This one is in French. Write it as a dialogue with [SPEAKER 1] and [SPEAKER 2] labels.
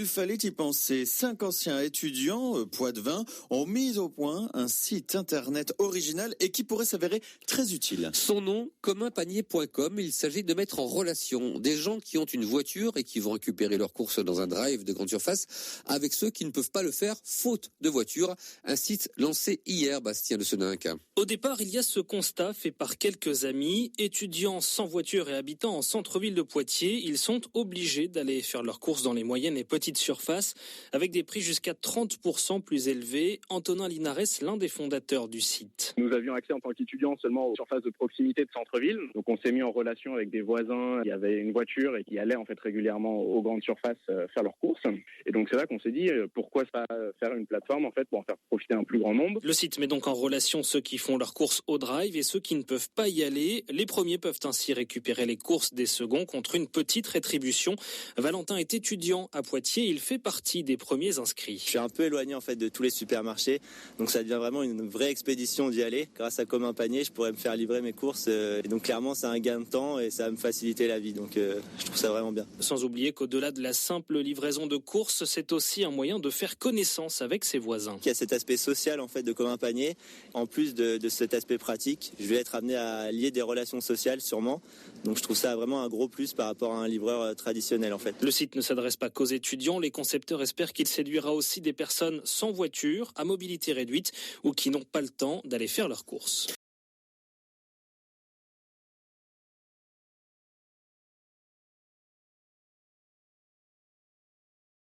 [SPEAKER 1] Il fallait y penser. 5 anciens étudiants, Poitevin, ont mis au point un site internet original et qui pourrait s'avérer très utile.
[SPEAKER 2] Son nom, communpanier.com, il s'agit de mettre en relation des gens qui ont une voiture et qui vont récupérer leurs courses dans un drive de grande surface avec ceux qui ne peuvent pas le faire faute de voiture. Un site lancé hier, Bastien de Seninck.
[SPEAKER 3] Au départ, il y a ce constat fait par quelques amis. Étudiants sans voiture et habitant en centre-ville de Poitiers, ils sont obligés d'aller faire leurs courses dans les moyennes et petites surfaces avec des prix jusqu'à 30% plus élevés. Antonin Linares, l'un des fondateurs du site.
[SPEAKER 4] Nous avions accès en tant qu'étudiants seulement aux surfaces de proximité de centre-ville. Donc on s'est mis en relation avec des voisins qui avaient une voiture et qui allaient en fait régulièrement aux grandes surfaces faire leurs courses. Et donc c'est là qu'on s'est dit pourquoi pas faire une plateforme en fait pour en faire profiter un plus grand nombre.
[SPEAKER 3] Le site met donc en relation ceux qui font leurs courses au drive et ceux qui ne peuvent pas y aller. Les premiers peuvent ainsi récupérer les courses des seconds contre une petite rétribution. Valentin est étudiant à Poitiers. Il fait partie des premiers inscrits.
[SPEAKER 5] Je suis un peu éloigné en fait de tous les supermarchés, donc ça devient vraiment une vraie expédition d'y aller. Grâce à Comme un panier, je pourrais me faire livrer mes courses et donc clairement c'est un gain de temps et ça va me faciliter la vie, donc je trouve ça vraiment bien.
[SPEAKER 3] Sans oublier qu'au-delà de la simple livraison de courses, c'est aussi un moyen de faire connaissance avec ses voisins.
[SPEAKER 5] Il y a cet aspect social en fait de Comme un panier, en plus de cet aspect pratique, je vais être amené à lier des relations sociales sûrement, donc je trouve ça vraiment un gros plus par rapport à un livreur traditionnel en fait.
[SPEAKER 3] Le site ne s'adresse pas qu'aux étudiants, les concepteurs espèrent qu'il séduira aussi des personnes sans voiture, à mobilité réduite ou qui n'ont pas le temps d'aller faire leurs courses.